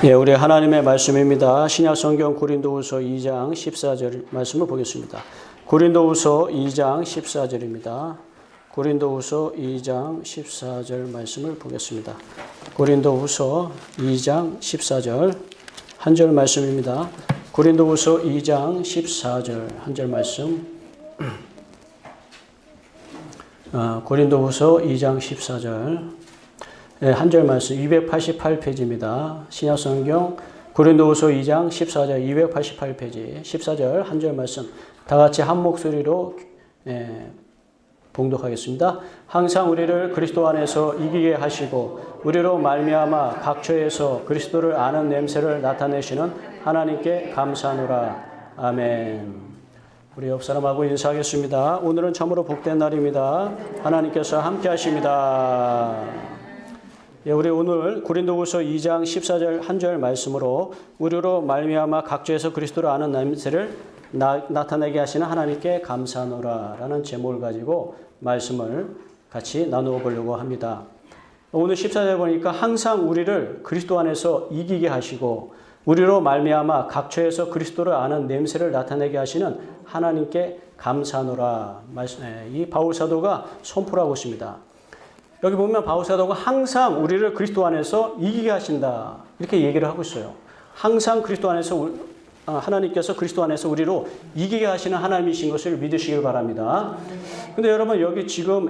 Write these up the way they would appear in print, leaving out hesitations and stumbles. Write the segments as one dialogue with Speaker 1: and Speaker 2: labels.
Speaker 1: 예, 우리 하나님의 말씀입니다. 신약 성경 고린도후서 2장 14절 말씀을 보겠습니다. 고린도후서 2장 14절입니다. 고린도후서 2장 14절 말씀을 보겠습니다. 고린도후서 2장 14절 한 절 말씀입니다. 고린도후서 2장 14절 한 절 말씀. 고린도후서 2장 14절 한 절 말씀 288페이지입니다. 신약성경 고린도후서 2장 14절 288페이지 14절 한 절 말씀 다 같이 한 목소리로 봉독하겠습니다. 항상 우리를 그리스도 안에서 이기게 하시고 우리로 말미암아 각처에서 그리스도를 아는 냄새를 나타내시는 하나님께 감사하노라. 아멘. 우리 옆 사람하고 인사하겠습니다. 오늘은 참으로 복된 날입니다. 하나님께서 함께 하십니다. 예, 우리 오늘 고린도후서 2장 14절 한 절 말씀으로 우리로 말미암아 각처에서 그리스도를 아는 냄새를 나타내게 하시는 하나님께 감사하노라 라는 제목을 가지고 말씀을 같이 나누어 보려고 합니다. 오늘 14절 보니까 항상 우리를 그리스도 안에서 이기게 하시고 우리로 말미암아 각처에서 그리스도를 아는 냄새를 나타내게 하시는 하나님께 감사하노라. 이 바울 사도가 선포를 하고 있습니다. 여기 보면 바울 사도가 항상 우리를 그리스도 안에서 이기게 하신다. 이렇게 얘기를 하고 있어요. 항상 그리스도 안에서 하나님께서 그리스도 안에서 우리로 이기게 하시는 하나님이신 것을 믿으시길 바랍니다. 근데 여러분 여기 지금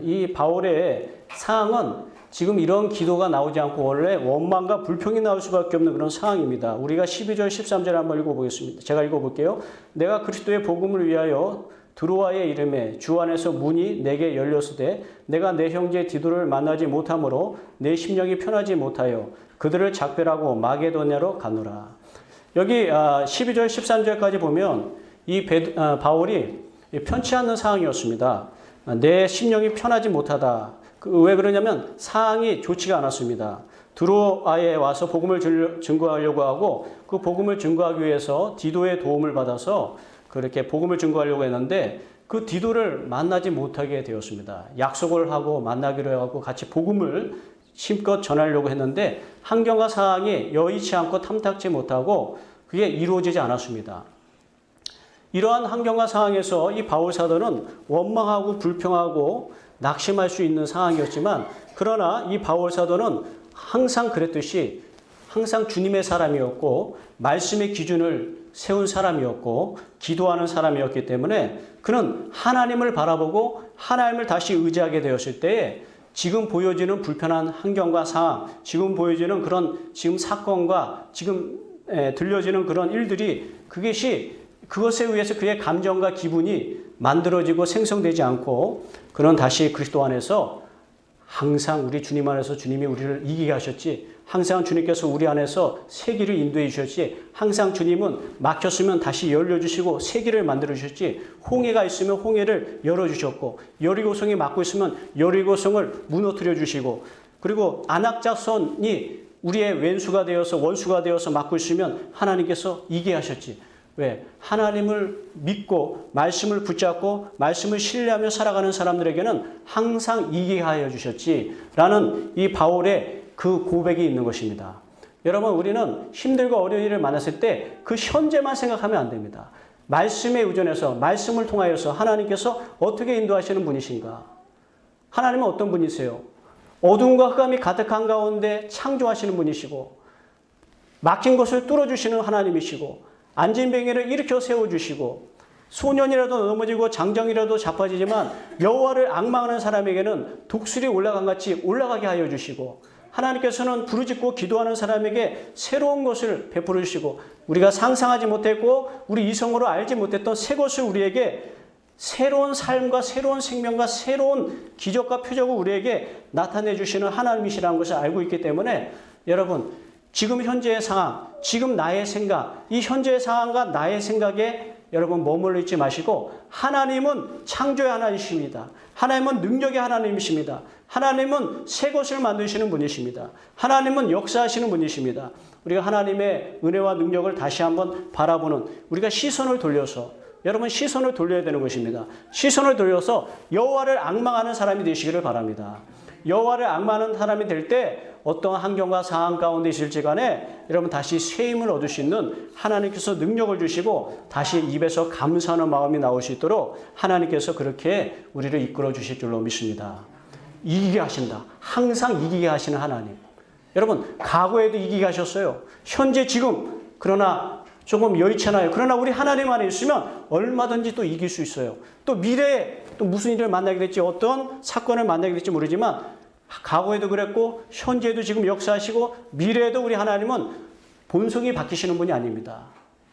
Speaker 1: 이 바울의 상황은 지금 이런 기도가 나오지 않고 원래 원망과 불평이 나올 수밖에 없는 그런 상황입니다. 우리가 12절 13절 한번 읽어보겠습니다. 제가 읽어볼게요. 내가 그리스도의 복음을 위하여 드로아의 이름에 주 안에서 문이 내게 열렸으되 내가 내 형제 디도를 만나지 못하므로 내 심령이 편하지 못하여 그들을 작별하고 마게도냐로 가노라. 여기 12절 13절까지 보면 이 바울이 편치 않는 상황이었습니다. 내 심령이 편하지 못하다. 왜 그러냐면 상황이 좋지가 않았습니다. 드로아에 와서 복음을 증거하려고 하고 그 복음을 증거하기 위해서 디도의 도움을 받아서 그렇게 복음을 증거하려고 했는데 그 디도를 만나지 못하게 되었습니다. 약속을 하고 만나기로 하고 같이 복음을 힘껏 전하려고 했는데 환경과 상황이 여의치 않고 탐탁지 못하고 그게 이루어지지 않았습니다. 이러한 환경과 상황에서 이 바울 사도는 원망하고 불평하고 낙심할 수 있는 상황이었지만 그러나 이 바울 사도는 항상 그랬듯이 항상 주님의 사람이었고 말씀의 기준을 세운 사람이었고 기도하는 사람이었기 때문에 그는 하나님을 바라보고 하나님을 다시 의지하게 되었을 때에 지금 보여지는 불편한 환경과 상황, 지금 보여지는 그런 지금 사건과 지금 들려지는 그런 일들이 그것에 의해서 그의 감정과 기분이 만들어지고 생성되지 않고 그는 다시 그리스도 안에서 항상 우리 주님 안에서 주님이 우리를 이기게 하셨지 항상 주님께서 우리 안에서 새 길을 인도해 주셨지 항상 주님은 막혔으면 다시 열려주시고 새 길을 만들어 주셨지 홍해가 있으면 홍해를 열어주셨고 여리고성이 막고 있으면 여리고성을 무너뜨려 주시고 그리고 안악자손이 우리의 왼수가 되어서 원수가 되어서 막고 있으면 하나님께서 이기게 하셨지. 왜? 하나님을 믿고 말씀을 붙잡고 말씀을 신뢰하며 살아가는 사람들에게는 항상 이기게 하여 주셨지 라는 이 바울의 그 고백이 있는 것입니다. 여러분 우리는 힘들고 어려운 일을 만났을 때 그 현재만 생각하면 안 됩니다. 말씀에 의존해서 말씀을 통하여서 하나님께서 어떻게 인도하시는 분이신가? 하나님은 어떤 분이세요? 어둠과 흑암이 가득한 가운데 창조하시는 분이시고 막힌 것을 뚫어주시는 하나님이시고 안진뱅이를 일으켜 세워주시고 소년이라도 넘어지고 장정이라도 자빠지지만 여호와를 앙망하는 사람에게는 독수리 올라간 같이 올라가게 하여 주시고 하나님께서는 부르짖고 기도하는 사람에게 새로운 것을 베풀어 주시고 우리가 상상하지 못했고 우리 이성으로 알지 못했던 새 것을 우리에게 새로운 삶과 새로운 생명과 새로운 기적과 표적을 우리에게 나타내 주시는 하나님이시라는 것을 알고 있기 때문에 여러분 지금 현재의 상황, 지금 나의 생각, 이 현재의 상황과 나의 생각에 여러분 머물러 있지 마시고 하나님은 창조의 하나님이십니다. 하나님은 능력의 하나님이십니다. 하나님은 새 것을 만드시는 분이십니다. 하나님은 역사하시는 분이십니다. 우리가 하나님의 은혜와 능력을 다시 한번 바라보는 우리가 시선을 돌려서 여러분 시선을 돌려야 되는 것입니다. 시선을 돌려서 여호와를 앙망하는 사람이 되시기를 바랍니다. 여호와를 앙망하는 사람이 될 때 어떤 환경과 상황 가운데 있을지 간에 여러분 다시 새 힘을 얻을 수 있는 하나님께서 능력을 주시고 다시 입에서 감사하는 마음이 나올 수 있도록 하나님께서 그렇게 우리를 이끌어 주실 줄로 믿습니다. 이기게 하신다. 항상 이기게 하시는 하나님. 여러분 과거에도 이기게 하셨어요. 현재 지금 그러나 조금 여의치않아요. 그러나 우리 하나님 안에 있으면 얼마든지 또 이길 수 있어요. 또 미래에 또 무슨 일을 만나게 될지 어떤 사건을 만나게 될지 모르지만 과거에도 그랬고 현재도 지금 역사하시고 미래에도 우리 하나님은 본성이 바뀌시는 분이 아닙니다.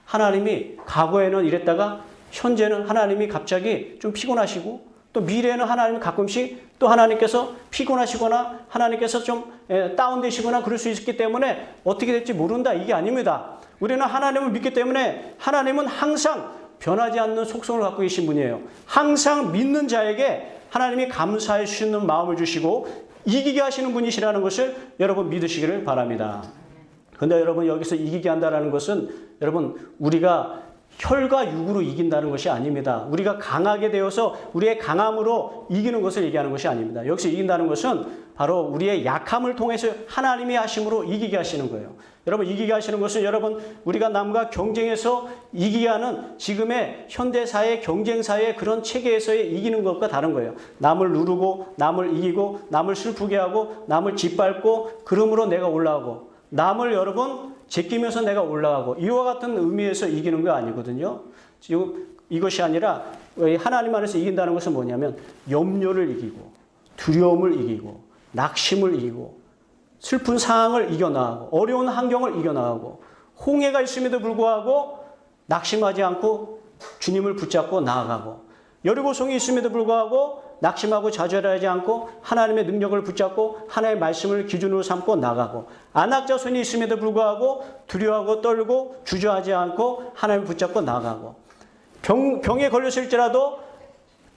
Speaker 1: 하나님이 과거에는 이랬다가 현재는 하나님이 갑자기 좀 피곤하시고 또 미래에는 하나님 가끔씩 또 하나님께서 피곤하시거나 하나님께서 좀 다운되시거나 그럴 수 있기 때문에 어떻게 될지 모른다 이게 아닙니다. 우리는 하나님을 믿기 때문에 하나님은 항상 변하지 않는 속성을 갖고 계신 분이에요. 항상 믿는 자에게 하나님이 감사할 수 있는 마음을 주시고 이기게 하시는 분이시라는 것을 여러분 믿으시기를 바랍니다. 그런데 여러분 여기서 이기게 한다는 것은 여러분 우리가 혈과 육으로 이긴다는 것이 아닙니다. 우리가 강하게 되어서 우리의 강함으로 이기는 것을 얘기하는 것이 아닙니다. 여기서 이긴다는 것은 바로 우리의 약함을 통해서 하나님이 하심으로 이기게 하시는 거예요. 여러분 이기게 하시는 것은 여러분 우리가 남과 경쟁해서 이기게 하는 지금의 현대사회 경쟁사회의 그런 체계에서의 이기는 것과 다른 거예요. 남을 누르고 남을 이기고 남을 슬프게 하고 남을 짓밟고 그러므로 내가 올라가고 남을 여러분 제끼면서 내가 올라가고 이와 같은 의미에서 이기는 거 아니거든요. 지금 이것이 아니라 하나님 안에서 이긴다는 것은 뭐냐면 염려를 이기고 두려움을 이기고 낙심을 이기고 슬픈 상황을 이겨나가고 어려운 환경을 이겨나가고 홍해가 있음에도 불구하고 낙심하지 않고 주님을 붙잡고 나아가고 여리고성이 있음에도 불구하고 낙심하고 좌절하지 않고 하나님의 능력을 붙잡고 하나님의 말씀을 기준으로 삼고 나가고 안악자손이 있음에도 불구하고 두려워하고 떨고 주저하지 않고 하나님을 붙잡고 나가고 병에 걸렸을지라도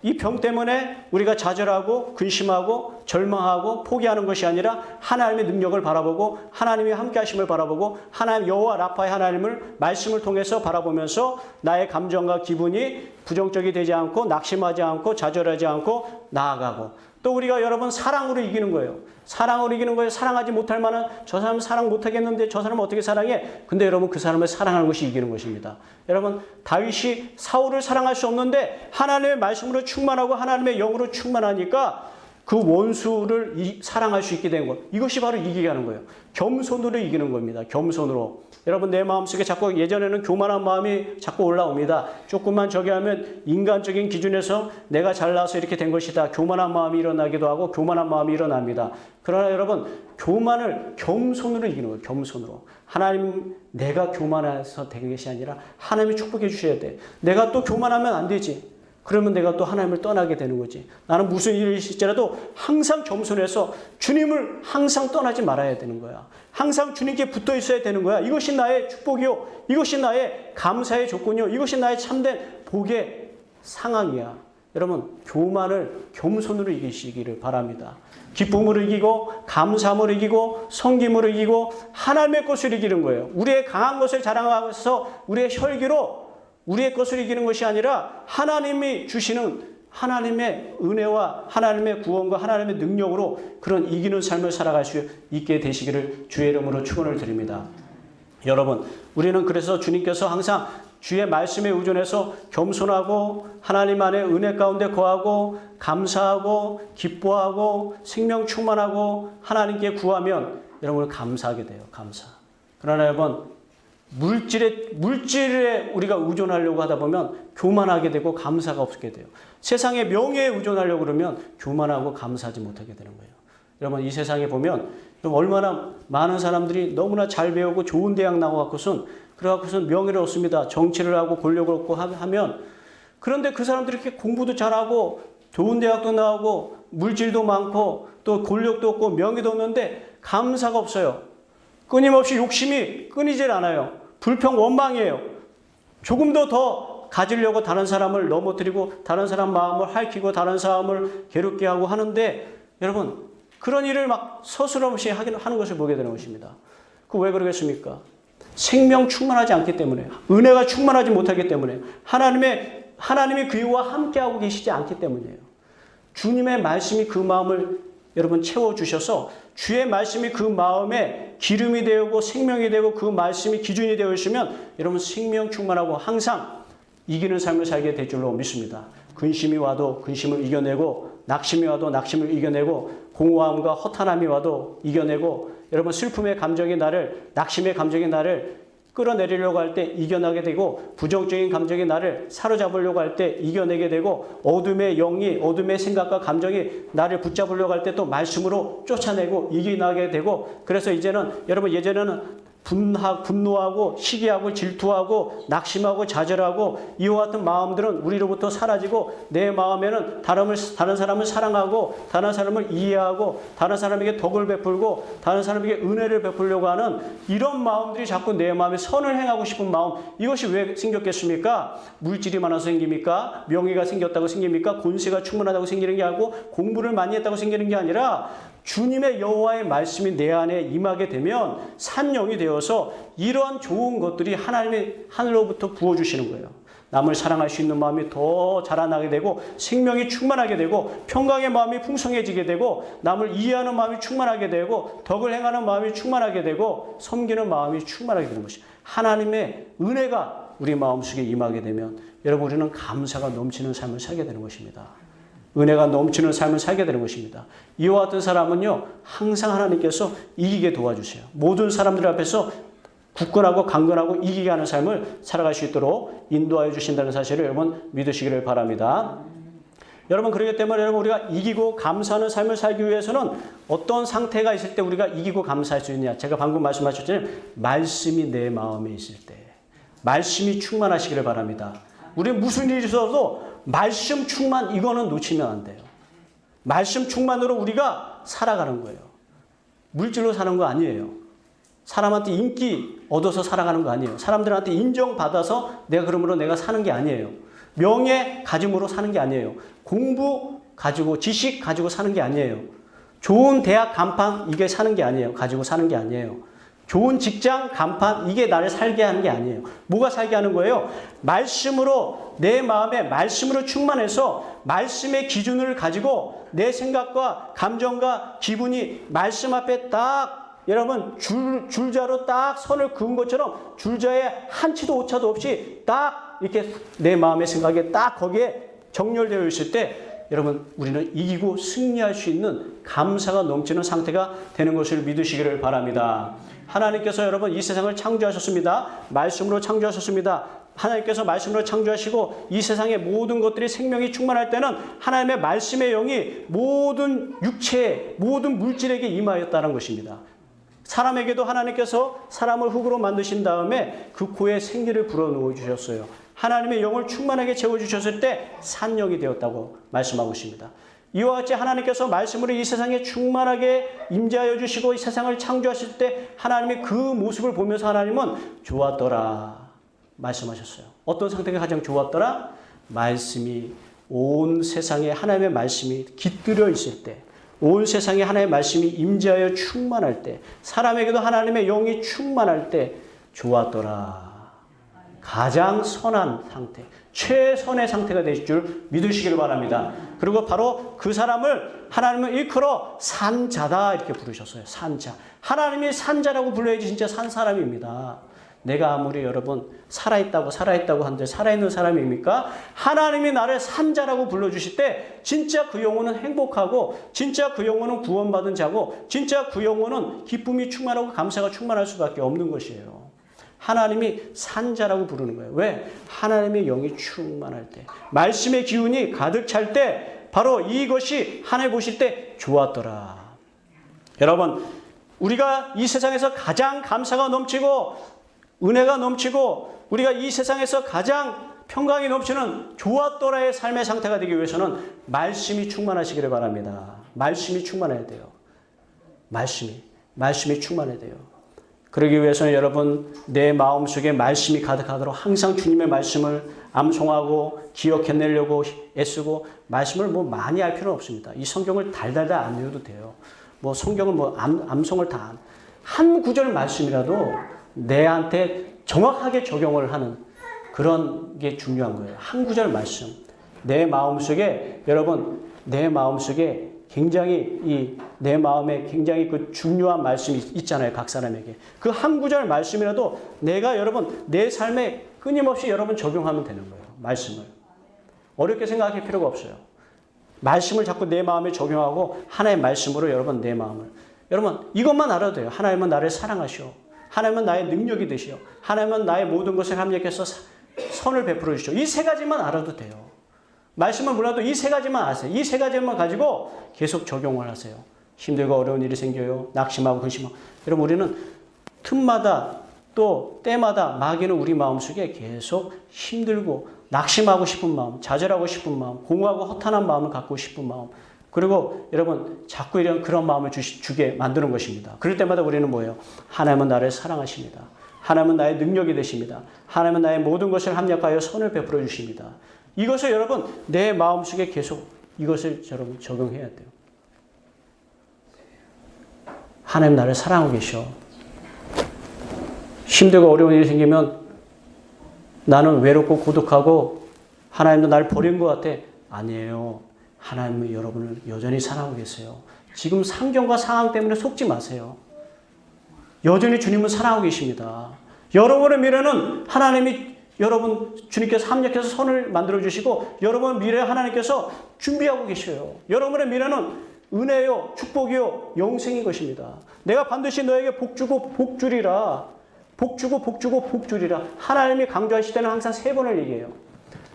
Speaker 1: 이 병 때문에 우리가 좌절하고 근심하고 절망하고 포기하는 것이 아니라 하나님의 능력을 바라보고 하나님의 함께 하심을 바라보고 하나님 여호와 라파의 하나님을 말씀을 통해서 바라보면서 나의 감정과 기분이 부정적이 되지 않고 낙심하지 않고 좌절하지 않고 나아가고 또 우리가 여러분 사랑으로 이기는 거예요. 사랑으로 이기는 거예요. 사랑하지 못할 만한 저 사람 사랑 못하겠는데 저 사람은 어떻게 사랑해? 근데 여러분 그 사람을 사랑하는 것이 이기는 것입니다. 여러분 다윗이 사울을 사랑할 수 없는데 하나님의 말씀으로 충만하고 하나님의 영으로 충만하니까 그 원수를 사랑할 수 있게 된 것. 이것이 바로 이기게 하는 거예요. 겸손으로 이기는 겁니다. 겸손으로. 여러분 내 마음속에 자꾸 예전에는 교만한 마음이 자꾸 올라옵니다. 조금만 저기 하면 인간적인 기준에서 내가 잘나서 이렇게 된 것이다. 교만한 마음이 일어나기도 하고 교만한 마음이 일어납니다. 그러나 여러분 교만을 겸손으로 이기는 거예요. 겸손으로. 하나님 내가 교만해서 된 것이 아니라 하나님이 축복해 주셔야 돼. 내가 또 교만하면 안 되지. 그러면 내가 또 하나님을 떠나게 되는 거지. 나는 무슨 일이 있을지라도 항상 겸손해서 주님을 항상 떠나지 말아야 되는 거야. 항상 주님께 붙어 있어야 되는 거야. 이것이 나의 축복이요. 이것이 나의 감사의 조건이요. 이것이 나의 참된 복의 상황이야. 여러분 교만을 겸손으로 이기시기를 바랍니다. 기쁨으로 이기고 감사함으로 이기고 섬김으로 이기고 하나님의 것을 이기는 거예요. 우리의 강한 것을 자랑하면서 우리의 혈기로 우리의 것을 이기는 것이 아니라 하나님이 주시는 하나님의 은혜와 하나님의 구원과 하나님의 능력으로 그런 이기는 삶을 살아갈 수 있게 되시기를 주의 이름으로 축원을 드립니다. 여러분 우리는 그래서 주님께서 항상 주의 말씀에 의존해서 겸손하고 하나님 안에 은혜 가운데 거하고 감사하고 기뻐하고 생명 충만하고 하나님께 구하면 여러분 감사하게 돼요. 감사. 그러나 여러분 물질에 우리가 의존하려고 하다 보면 교만하게 되고 감사가 없게 돼요. 세상의 명예에 의존하려고 그러면 교만하고 감사하지 못하게 되는 거예요. 여러분 이 세상에 보면 얼마나 많은 사람들이 너무나 잘 배우고 좋은 대학 나와갖고선 그래갖고선 명예를 얻습니다. 정치를 하고 권력을 얻고 하면 그런데 그 사람들이 이렇게 공부도 잘하고 좋은 대학도 나오고 물질도 많고 또 권력도 없고 명예도 없는데 감사가 없어요. 끊임없이 욕심이 끊이질 않아요. 불평 원망이에요. 조금 더 가지려고 다른 사람을 넘어뜨리고 다른 사람 마음을 핥히고 다른 사람을 괴롭게 하고 하는데 여러분 그런 일을 막 서슴없이 하는 것을 보게 되는 것입니다. 그 왜 그러겠습니까? 생명 충만하지 않기 때문에 은혜가 충만하지 못하기 때문에 하나님이 그와 함께하고 계시지 않기 때문이에요. 주님의 말씀이 그 마음을 여러분 채워주셔서 주의 말씀이 그 마음에 기름이 되고 생명이 되고 그 말씀이 기준이 되어 있으면 여러분 생명 충만하고 항상 이기는 삶을 살게 될 줄로 믿습니다. 근심이 와도 근심을 이겨내고 낙심이 와도 낙심을 이겨내고 공허함과 허탄함이 와도 이겨내고 여러분 슬픔의 감정이 나를 낙심의 감정이 나를 끌어내리려고 할 때 이겨나게 되고 부정적인 감정이 나를 사로잡으려고 할 때 이겨내게 되고 어둠의 영이 어둠의 생각과 감정이 나를 붙잡으려고 할 때 또 말씀으로 쫓아내고 이겨나게 되고 그래서 이제는 여러분 예전에는 분노하고 시기하고 질투하고 낙심하고 좌절하고 이와 같은 마음들은 우리로부터 사라지고 내 마음에는 다른 사람을 사랑하고 다른 사람을 이해하고 다른 사람에게 덕을 베풀고 다른 사람에게 은혜를 베풀려고 하는 이런 마음들이 자꾸 내 마음에 선을 행하고 싶은 마음 이것이 왜 생겼겠습니까? 물질이 많아서 생깁니까? 명예가 생겼다고 생깁니까? 권세가 충분하다고 생기는 게 아니고 공부를 많이 했다고 생기는 게 아니라 주님의 여호와의 말씀이 내 안에 임하게 되면 산영이 되어서 이러한 좋은 것들이 하나님의 하늘로부터 부어주시는 거예요. 남을 사랑할 수 있는 마음이 더 자라나게 되고 생명이 충만하게 되고 평강의 마음이 풍성해지게 되고 남을 이해하는 마음이 충만하게 되고 덕을 행하는 마음이 충만하게 되고 섬기는 마음이 충만하게 되는 것이 하나님의 은혜가 우리 마음속에 임하게 되면 여러분 우리는 감사가 넘치는 삶을 살게 되는 것입니다. 은혜가 넘치는 삶을 살게 되는 것입니다. 이와 같은 사람은요 항상 하나님께서 이기게 도와주세요. 모든 사람들 앞에서 굳건하고 강건하고 이기게 하는 삶을 살아갈 수 있도록 인도하여 주신다는 사실을 여러분 믿으시기를 바랍니다. 여러분 그렇기 때문에 여러분 우리가 이기고 감사하는 삶을 살기 위해서는 어떤 상태가 있을 때 우리가 이기고 감사할 수 있느냐. 제가 방금 말씀하셨잖아요. 말씀이 내 마음에 있을 때 말씀이 충만하시기를 바랍니다. 우리 무슨 일이 있어도 말씀 충만 이거는 놓치면 안 돼요. 말씀 충만으로 우리가 살아가는 거예요. 물질로 사는 거 아니에요. 사람한테 인기 얻어서 살아가는 거 아니에요. 사람들한테 인정받아서 그러므로 내가 사는 게 아니에요. 명예 가짐으로 사는 게 아니에요. 공부 가지고 지식 가지고 사는 게 아니에요. 좋은 대학 간판 이게 사는 게 아니에요. 가지고 사는 게 아니에요. 좋은 직장, 간판 이게 나를 살게 하는 게 아니에요. 뭐가 살게 하는 거예요? 말씀으로 내 마음에 말씀으로 충만해서 말씀의 기준을 가지고 내 생각과 감정과 기분이 말씀 앞에 딱 여러분 줄자로 딱 선을 그은 것처럼 줄자에 한치도 오차도 없이 딱 이렇게 내 마음의 생각에 딱 거기에 정렬되어 있을 때 여러분 우리는 이기고 승리할 수 있는 감사가 넘치는 상태가 되는 것을 믿으시기를 바랍니다. 하나님께서 여러분 이 세상을 창조하셨습니다. 말씀으로 창조하셨습니다. 하나님께서 말씀으로 창조하시고 이 세상의 모든 것들이 생명이 충만할 때는 하나님의 말씀의 영이 모든 육체에 모든 물질에게 임하였다는 것입니다. 사람에게도 하나님께서 사람을 흙으로 만드신 다음에 그 코에 생기를 불어넣어 주셨어요. 하나님의 영을 충만하게 채워주셨을 때 산영이 되었다고 말씀하고 있습니다. 이와 같이 하나님께서 말씀으로 이 세상에 충만하게 임재하여 주시고 이 세상을 창조하실 때 하나님의 그 모습을 보면서 하나님은 좋았더라 말씀하셨어요. 어떤 상태가 가장 좋았더라? 말씀이 온 세상에 하나님의 말씀이 깃들여 있을 때 온 세상에 하나님의 말씀이 임재하여 충만할 때 사람에게도 하나님의 영이 충만할 때 좋았더라. 가장 선한 상태, 최선의 상태가 되실 줄 믿으시길 바랍니다. 그리고 바로 그 사람을 하나님은 일컬어 산자다 이렇게 부르셨어요. 산자. 하나님이 산자라고 불러야지 진짜 산 사람입니다. 내가 아무리 여러분 살아있다고 한들 살아있는 사람입니까? 하나님이 나를 산자라고 불러주실 때 진짜 그 영혼은 행복하고 진짜 그 영혼은 구원받은 자고 진짜 그 영혼은 기쁨이 충만하고 감사가 충만할 수밖에 없는 것이에요. 하나님이 산자라고 부르는 거예요. 왜? 하나님의 영이 충만할 때 말씀의 기운이 가득 찰 때 바로 이것이 하나님 보실 때 좋았더라. 여러분 우리가 이 세상에서 가장 감사가 넘치고 은혜가 넘치고 우리가 이 세상에서 가장 평강이 넘치는 좋았더라의 삶의 상태가 되기 위해서는 말씀이 충만하시기를 바랍니다. 말씀이 충만해야 돼요. 말씀이 충만해야 돼요. 그러기 위해서는 여러분 내 마음속에 말씀이 가득하도록 항상 주님의 말씀을 암송하고 기억해내려고 애쓰고 말씀을 많이 할 필요는 없습니다. 이 성경을 달달달 안 외워도 돼요. 성경을 암송을 다 한 구절 말씀이라도 내한테 정확하게 적용을 하는 그런 게 중요한 거예요. 한 구절 말씀. 내 마음속에 여러분 내 마음속에 굉장히 내 마음에 굉장히 그 중요한 말씀이 있잖아요. 각 사람에게. 그 한 구절 말씀이라도 내가 여러분 내 삶에 끊임없이 여러분 적용하면 되는 거예요. 말씀을. 어렵게 생각할 필요가 없어요. 말씀을 자꾸 내 마음에 적용하고 하나의 말씀으로 여러분 내 마음을. 여러분 이것만 알아도 돼요. 하나님은 나를 사랑하시오. 하나님은 나의 능력이 되시오. 하나님은 나의 모든 것을 합력해서 선을 베풀어 주시오. 이 세 가지만 알아도 돼요. 말씀을 몰라도 이 세 가지만 아세요. 이 세 가지만 가지고 계속 적용을 하세요. 힘들고 어려운 일이 생겨요. 낙심하고 근심하고. 여러분 우리는 틈마다 또 때마다 마귀는 우리 마음속에 계속 힘들고 낙심하고 싶은 마음, 좌절하고 싶은 마음, 공허하고 허탄한 마음을 갖고 싶은 마음. 그리고 여러분 자꾸 이런 그런 마음을 주게 만드는 것입니다. 그럴 때마다 우리는 뭐예요? 하나님은 나를 사랑하십니다. 하나님은 나의 능력이 되십니다. 하나님은 나의 모든 것을 합력하여 선을 베풀어 주십니다. 이것을 여러분 내 마음속에 계속 이것을 여러분 적용해야 돼요. 하나님 나를 사랑하고 계셔. 힘들고 어려운 일이 생기면 나는 외롭고 고독하고 하나님도 나를 버린 것 같아. 아니에요. 하나님은 여러분을 여전히 사랑하고 계세요. 지금 상경과 상황 때문에 속지 마세요. 여전히 주님은 사랑하고 계십니다. 여러분의 미래는 하나님이 여러분 주님께서 합력해서 선을 만들어 주시고 여러분의 미래 하나님께서 준비하고 계셔요. 여러분의 미래는 은혜요, 축복이요, 영생인 것입니다. 내가 반드시 너에게 복 주고 복 주리라. 복 주고 복 주고 복 주리라. 하나님이 강조하실 때는 항상 세 번을 얘기해요.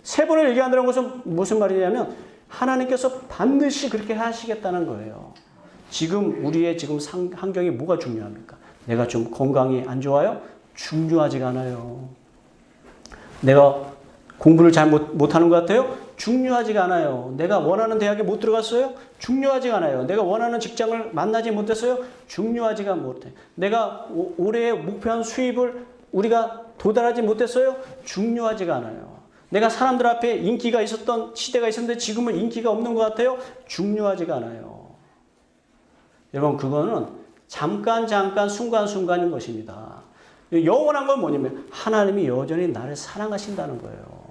Speaker 1: 세 번을 얘기한다는 것은 무슨 말이냐면 하나님께서 반드시 그렇게 하시겠다는 거예요. 지금 우리의 지금 환경이 뭐가 중요합니까? 내가 좀 건강이 안 좋아요? 중요하지가 않아요. 내가 공부를 잘 못하는 것 같아요? 중요하지가 않아요. 내가 원하는 대학에 못 들어갔어요? 중요하지가 않아요. 내가 원하는 직장을 만나지 못했어요? 중요하지가 못해요. 내가 올해의 목표한 수입을 우리가 도달하지 못했어요? 중요하지가 않아요. 내가 사람들 앞에 인기가 있었던 시대가 있었는데 지금은 인기가 없는 것 같아요? 중요하지가 않아요. 여러분 그거는 잠깐 순간순간인 것입니다. 영원한 건 뭐냐면 하나님이 여전히 나를 사랑하신다는 거예요.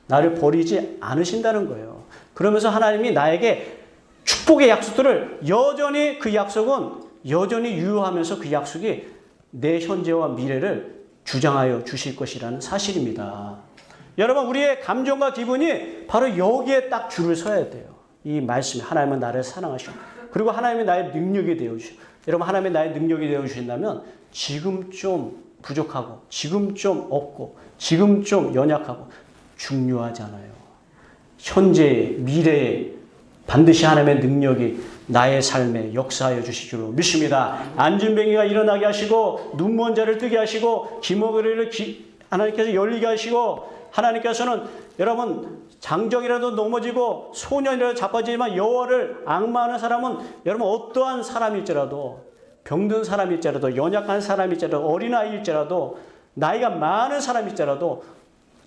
Speaker 1: 나를 버리지 않으신다는 거예요. 그러면서 하나님이 나에게 축복의 약속들을 여전히 그 약속은 여전히 유효하면서 그 약속이 내 현재와 미래를 주장하여 주실 것이라는 사실입니다. 여러분 우리의 감정과 기분이 바로 여기에 딱 줄을 서야 돼요. 이 말씀 하나님은 나를 사랑하시고 그리고 하나님이 나의 능력이 되어주시고 여러분 하나님이 나의 능력이 되어주신다면 지금 좀 부족하고 지금 좀 없고 지금 좀 연약하고 중요하지 않아요. 현재의 미래에 반드시 하나님의 능력이 나의 삶에 역사하여 주실 줄로 믿습니다. 안진뱅이가 일어나게 하시고 눈먼 자를 뜨게 하시고 기머거리를 하나님께서 열리게 하시고 하나님께서는 여러분 장정이라도 넘어지고 소년이라도 자빠지지만 여호와를 앙마하는 사람은 여러분 어떠한 사람일지라도 병든 사람일지라도 연약한 사람일지라도 어린아이일지라도 나이가 많은 사람일지라도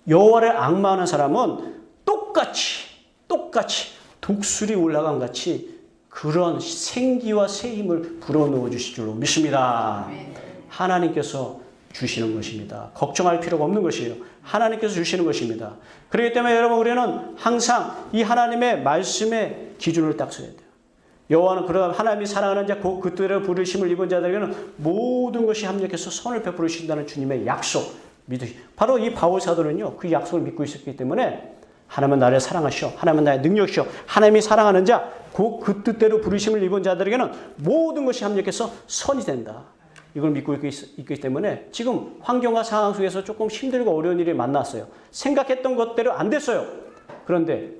Speaker 1: 여호와를 앙마하는 사람은 똑같이 독수리 올라간 같이 그런 생기와 새 힘을 불어넣어 주실 줄로 믿습니다. 하나님께서 주시는 것입니다. 걱정할 필요가 없는 것이에요. 하나님께서 주시는 것입니다. 그렇기 때문에 여러분 우리는 항상 이 하나님의 말씀의 기준을 딱 서야 돼요. 여호와는 그러나 하나님이 사랑하는 자 곧 그들의 부르심을 입은 자들에게는 모든 것이 합력해서 선을 베풀어 주신다는 주님의 약속 믿으시. 바로 이 바울 사도는요 그 약속을 믿고 있었기 때문에 하나님은 나를 사랑하시오. 하나님은 나의 능력이시오. 하나님이 사랑하는 자 곧 그 뜻대로 부르심을 입은 자들에게는 모든 것이 합력해서 선이 된다. 이걸 믿고 있기 때문에 지금 환경과 상황 속에서 조금 힘들고 어려운 일이 만났어요. 생각했던 것대로 안 됐어요. 그런데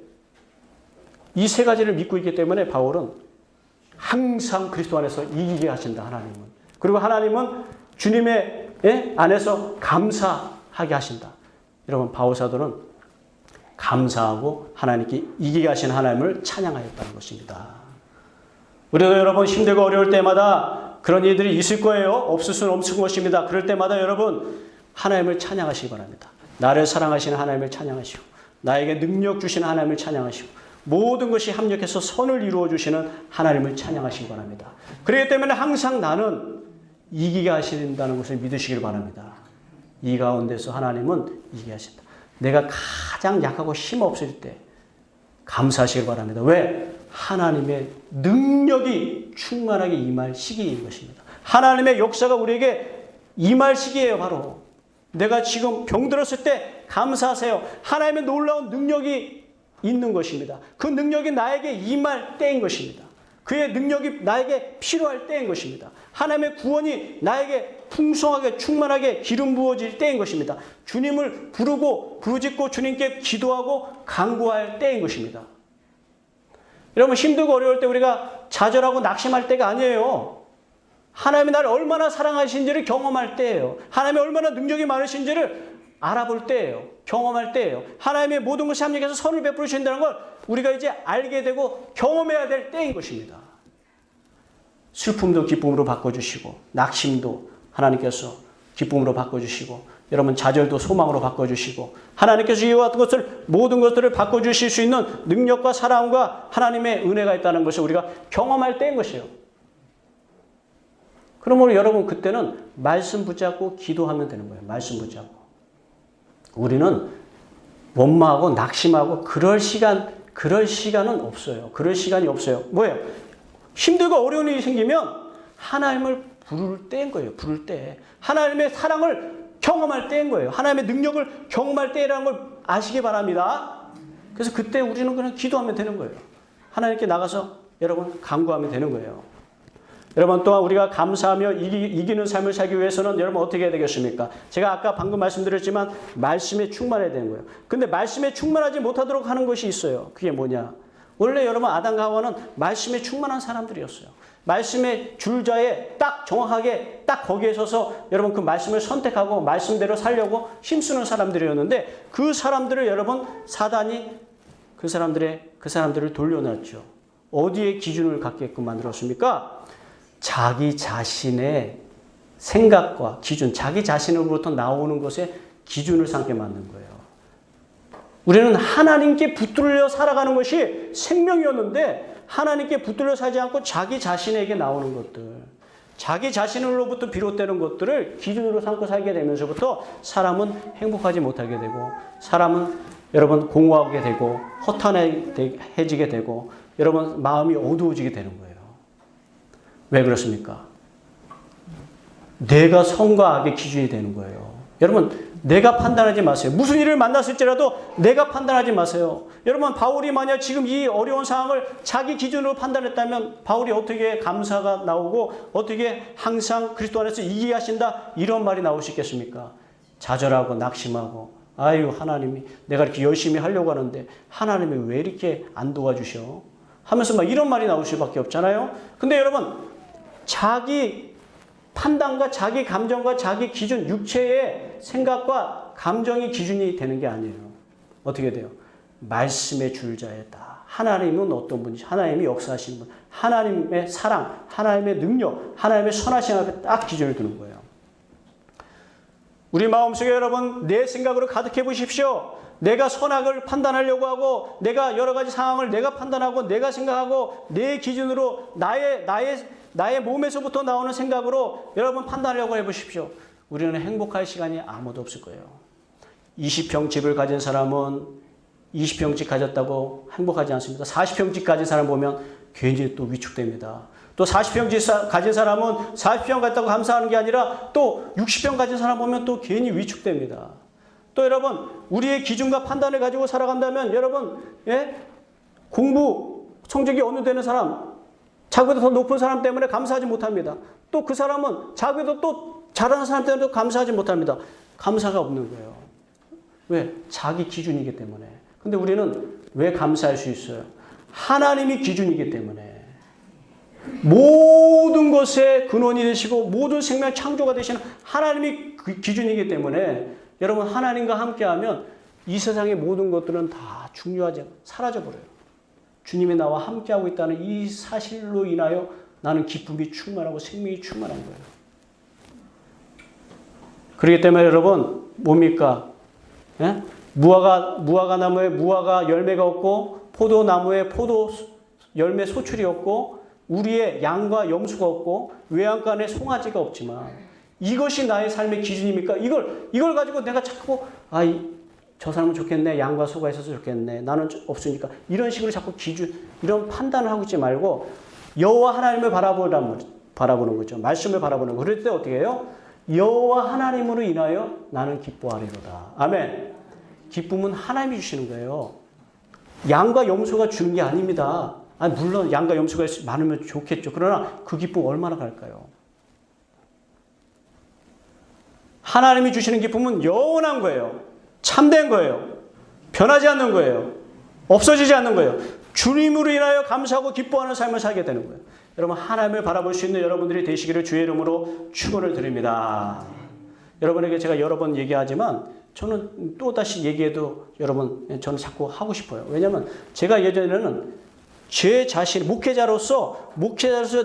Speaker 1: 이 세 가지를 믿고 있기 때문에 바울은 항상 그리스도 안에서 이기게 하신다. 하나님은. 그리고 하나님은 주님의 안에서 감사하게 하신다. 여러분 바울 사도는 감사하고 하나님께 이기게 하신 하나님을 찬양하였다는 것입니다. 우리도 여러분 힘들고 어려울 때마다 그런 일들이 있을 거예요. 없을 수는 없을 것입니다. 그럴 때마다 여러분 하나님을 찬양하시기 바랍니다. 나를 사랑하시는 하나님을 찬양하시고 나에게 능력 주시는 하나님을 찬양하시고 모든 것이 합력해서 선을 이루어 주시는 하나님을 찬양하시기 바랍니다. 그렇기 때문에 항상 나는 이기게 하신다는 것을 믿으시길 바랍니다. 이 가운데서 하나님은 이기게 하신다. 내가 가장 약하고 힘없을 때 감사하시길 바랍니다. 왜? 하나님의 능력이 충만하게 임할 시기인 것입니다. 하나님의 역사가 우리에게 임할 시기예요. 바로 내가 지금 병들었을 때 감사하세요. 하나님의 놀라운 능력이 있는 것입니다. 그 능력이 나에게 임할 때인 것입니다. 그의 능력이 나에게 필요할 때인 것입니다. 하나님의 구원이 나에게 풍성하게 충만하게 기름 부어질 때인 것입니다. 주님을 부르짖고 주님께 기도하고 간구할 때인 것입니다. 여러분, 힘들고 어려울 때 우리가 좌절하고 낙심할 때가 아니에요. 하나님이 나를 얼마나 사랑하신지를 경험할 때예요. 하나님이 얼마나 능력이 많으신지를 알아볼 때예요. 경험할 때예요. 하나님의 모든 것이 합력해서 선을 베푸신다는 걸 우리가 이제 알게 되고 경험해야 될 때인 것입니다. 슬픔도 기쁨으로 바꿔주시고 낙심도 하나님께서 기쁨으로 바꿔주시고 여러분 좌절도 소망으로 바꿔주시고 하나님께서 이와 같은 것을 모든 것들을 바꿔주실 수 있는 능력과 사랑과 하나님의 은혜가 있다는 것을 우리가 경험할 때인 것이에요. 그러므로 여러분 그때는 말씀 붙잡고 기도하면 되는 거예요. 말씀 붙잡고. 우리는 원망하고 낙심하고 그럴 시간은 없어요. 그럴 시간이 없어요. 뭐예요? 힘들고 어려운 일이 생기면 하나님을 부를 때인 거예요. 부를 때. 하나님의 사랑을 경험할 때인 거예요. 하나님의 능력을 경험할 때라는 걸 아시기 바랍니다. 그래서 그때 우리는 그냥 기도하면 되는 거예요. 하나님께 나가서 여러분 간구하면 되는 거예요. 여러분 또한 우리가 감사하며 이기는 삶을 살기 위해서는 여러분 어떻게 해야 되겠습니까? 제가 아까 방금 말씀드렸지만 말씀에 충만해야 되는 거예요. 근데 말씀에 충만하지 못하도록 하는 것이 있어요. 그게 뭐냐? 원래 여러분 아담과 하와는 말씀에 충만한 사람들이었어요. 말씀의 줄자에 딱 정확하게 딱 거기에 서서 여러분 그 말씀을 선택하고 말씀대로 살려고 힘쓰는 사람들이었는데 그 사람들을 여러분 사단이 그 사람들을 돌려놨죠. 어디에 기준을 갖게끔 만들었습니까? 자기 자신의 생각과 기준, 자기 자신으로부터 나오는 것에 기준을 삼게 만든 거예요. 우리는 하나님께 붙들려 살아가는 것이 생명이었는데 하나님께 붙들려 살지 않고 자기 자신에게 나오는 것들, 자기 자신으로부터 비롯되는 것들을 기준으로 삼고 살게 되면서부터 사람은 행복하지 못하게 되고 사람은 여러분 공허하게 되고 허탄해지게 되고 여러분 마음이 어두워지게 되는 거예요. 왜 그렇습니까? 내가 선과 악의 기준이 되는 거예요. 여러분 내가 판단하지 마세요. 무슨 일을 만났을지라도 내가 판단하지 마세요. 여러분 바울이 만약 지금 이 어려운 상황을 자기 기준으로 판단했다면 바울이 어떻게 감사가 나오고 어떻게 항상 그리스도 안에서 이기게 하신다 이런 말이 나올 수 있겠습니까? 좌절하고 낙심하고 아유 하나님이 내가 이렇게 열심히 하려고 하는데 하나님이 왜 이렇게 안 도와주셔? 하면서 막 이런 말이 나올 수밖에 없잖아요. 근데 여러분 자기 판단과 자기 감정과 자기 기준, 육체의 생각과 감정이 기준이 되는 게 아니에요. 어떻게 돼요? 말씀의 줄자에다. 하나님은 어떤 분이지? 하나님이 역사하시는 분. 하나님의 사랑, 하나님의 능력, 하나님의 선하심 앞에 딱 기준을 두는 거예요. 우리 마음속에 여러분 내 생각으로 가득해 보십시오. 내가 선악을 판단하려고 하고 내가 여러 가지 상황을 내가 판단하고 내가 생각하고 내 기준으로 나의 몸에서부터 나오는 생각으로 여러분 판단하려고 해보십시오. 우리는 행복할 시간이 아무도 없을 거예요. 20평 집을 가진 사람은 20평 집 가졌다고 행복하지 않습니다. 40평 집 가진 사람 보면 괜히 또 위축됩니다. 또 40평 집 가진 사람은 40평 갔다고 감사하는 게 아니라 또 60평 가진 사람 보면 또 괜히 위축됩니다. 또 여러분 우리의 기준과 판단을 가지고 살아간다면 여러분 공부 성적이 어느 되는 사람 자기보다 더 높은 사람 때문에 감사하지 못합니다. 또 그 사람은 자기보다 또 잘하는 사람 때문에 감사하지 못합니다. 감사가 없는 거예요. 왜? 자기 기준이기 때문에. 근데 우리는 왜 감사할 수 있어요? 하나님이 기준이기 때문에. 모든 것의 근원이 되시고 모든 생명 창조가 되시는 하나님이 기준이기 때문에 여러분 하나님과 함께하면 이 세상의 모든 것들은 다 중요하지 않고 사라져버려요. 주님이 나와 함께하고 있다는 이 사실로 인하여 나는 기쁨이 충만하고 생명이 충만한 거예요. 그렇기 때문에 여러분 뭡니까? 무화과 나무에 무화과 열매가 없고 포도나무에 포도 열매 소출이 없고 우리의 양과 염소가 없고 외양간에 송아지가 없지만 이것이 나의 삶의 기준입니까? 이걸 가지고 내가 자꾸 저 사람은 좋겠네. 양과 소가 있어서 좋겠네. 나는 없으니까. 이런 식으로 자꾸 이런 판단을 하고 있지 말고 여호와 하나님을 바라보는 거죠. 말씀을 바라보는 거. 그럴 때 어떻게 해요? 여호와 하나님으로 인하여 나는 기뻐하리로다. 아멘. 기쁨은 하나님이 주시는 거예요. 양과 염소가 주는 게 아닙니다. 물론 양과 염소가 많으면 좋겠죠. 그러나 그 기쁨 얼마나 갈까요? 하나님이 주시는 기쁨은 영원한 거예요. 참된 거예요. 변하지 않는 거예요. 없어지지 않는 거예요. 주님으로 인하여 감사하고 기뻐하는 삶을 살게 되는 거예요. 여러분 하나님을 바라볼 수 있는 여러분들이 되시기를 주의 이름으로 축원을 드립니다. 여러분에게 제가 여러 번 얘기하지만 저는 또다시 얘기해도 여러분 저는 자꾸 하고 싶어요. 왜냐하면 제가 예전에는 제 자신, 목회자로서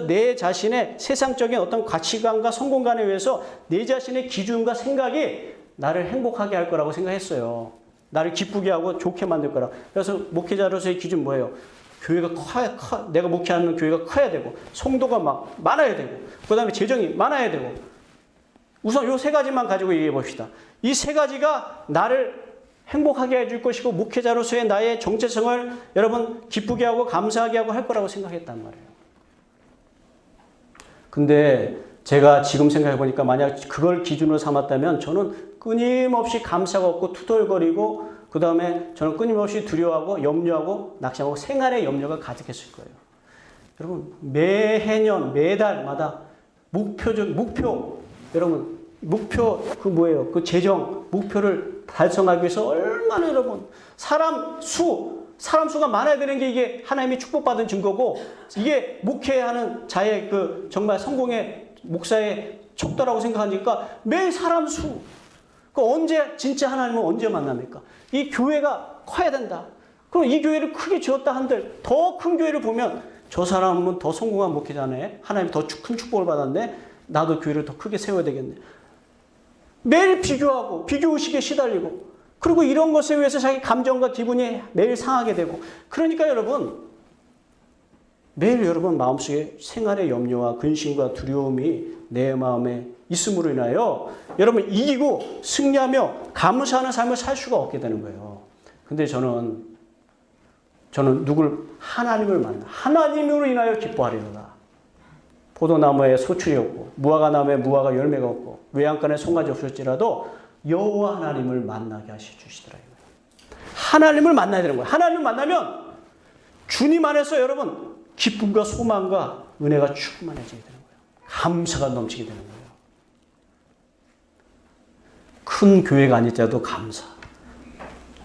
Speaker 1: 내 자신의 세상적인 어떤 가치관과 성공관에 의해서 내 자신의 기준과 생각이 나를 행복하게 할 거라고 생각했어요. 나를 기쁘게 하고 좋게 만들 거라. 그래서 목회자로서의 기준 뭐예요? 교회가 내가 목회하는 교회가 커야 되고, 성도가 막 많아야 되고, 그 다음에 재정이 많아야 되고. 우선 요 세 가지만 가지고 얘기해 봅시다. 이 세 가지가 나를 행복하게 해줄 것이고, 목회자로서의 나의 정체성을 여러분 기쁘게 하고 감사하게 하고 할 거라고 생각했단 말이에요. 근데 제가 지금 생각해 보니까 만약 그걸 기준으로 삼았다면 저는 끊임없이 감사가 없고 투덜거리고 그 다음에 저는 끊임없이 두려워하고 염려하고 낙심하고 생활의 염려가 가득했을 거예요. 여러분 매해년 매달마다 목표 여러분 목표 그 뭐예요? 그 재정 목표를 달성하기 위해서 얼마나 여러분 사람 수가 많아야 되는 게 이게 하나님이 축복받은 증거고 이게 목회하는 자의 그 정말 성공의 목사의 척도라고 생각하니까 매일 사람 수 그 언제 진짜 하나님은 언제 만납니까? 이 교회가 커야 된다. 그럼 이 교회를 크게 지었다 한들 더 큰 교회를 보면 저 사람은 더 성공한 목회자네. 하나님 더 큰 축복을 받았네. 나도 교회를 더 크게 세워야 되겠네. 매일 비교하고 비교의식에 시달리고 그리고 이런 것에 의해서 자기 감정과 기분이 매일 상하게 되고 그러니까 여러분 매일 여러분 마음속에 생활의 염려와 근심과 두려움이 내 마음에 있음으로 인하여 여러분 이기고 승리하며 감사하는 삶을 살 수가 없게 되는 거예요. 근데 저는 하나님을 만나 하나님으로 인하여 기뻐하리로다. 포도나무에 소출이 없고 무화과나무에 무화과 열매가 없고 외양간에 송아지 없을지라도 여호와 하나님을 만나게 주시더라. 하나님을 만나야 되는 거예요. 하나님을 만나면 주님 안에서 여러분 기쁨과 소망과 은혜가 충만해지게 되는 거예요. 감사가 넘치게 되는 거예요. 큰 교회가 아닐지라도 감사.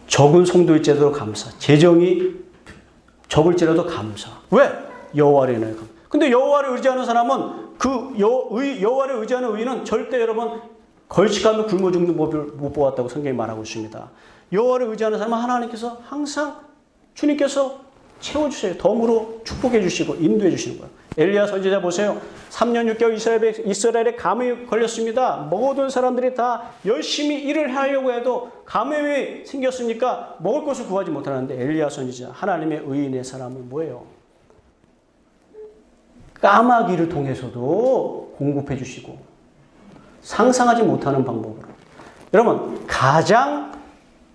Speaker 1: 적은 성도일지라도 감사. 재정이 적을지라도 감사. 왜? 여호와를 인하여 감사. 근데 여호와를 의지하는 사람은 여호와를 의지하는 의인은 절대 여러분 걸식하며 굶어 죽는 법을 못 보았다고 성경이 말하고 있습니다. 여호와를 의지하는 사람은 하나님께서 항상 주님께서 채워주세요. 덤으로 축복해 주시고 인도해 주시는 거예요. 엘리야 선지자 보세요. 3년 6개월 이스라엘에 감염이 걸렸습니다. 모든 사람들이 다 열심히 일을 하려고 해도 감염이 생겼으니까 먹을 것을 구하지 못하는데 엘리야 선지자 하나님의 의인의 사람은 뭐예요? 까마귀를 통해서도 공급해 주시고 상상하지 못하는 방법으로 여러분 가장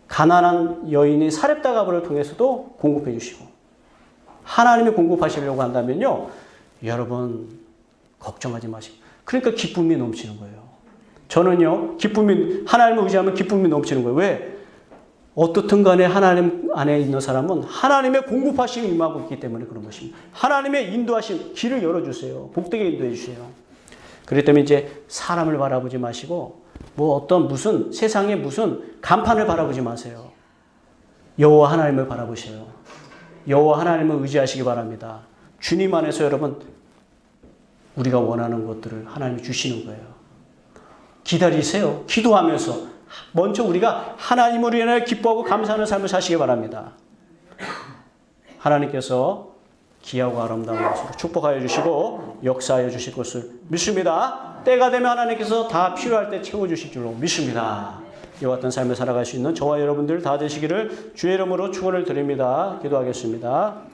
Speaker 1: 가난한 여인이 사렙다 가브를 통해서도 공급해 주시고 하나님이 공급하시려고 한다면요 여러분 걱정하지 마시고 그러니까 기쁨이 넘치는 거예요. 저는요 하나님을 의지하면 기쁨이 넘치는 거예요. 왜? 어떻든 간에 하나님 안에 있는 사람은 하나님의 공급하심이 임하고 있기 때문에 그런 것입니다. 하나님의 인도하심 길을 열어주세요. 복되게 인도해 주세요. 그렇기 때문에 이제 사람을 바라보지 마시고 무슨 세상의 무슨 간판을 바라보지 마세요. 여호와 하나님을 바라보세요. 여호와 하나님을 의지하시기 바랍니다. 주님 안에서 여러분 우리가 원하는 것들을 하나님이 주시는 거예요. 기다리세요. 기도하면서 먼저 우리가 하나님으로 인하여 기뻐하고 감사하는 삶을 사시기 바랍니다. 하나님께서 귀하고 아름다운 것으로 축복하여 주시고 역사하여 주실 것을 믿습니다. 때가 되면 하나님께서 다 필요할 때 채워주실 줄로 믿습니다. 이와 같은 삶을 살아갈 수 있는 저와 여러분들 다 되시기를 주의 이름으로 축원을 드립니다. 기도하겠습니다.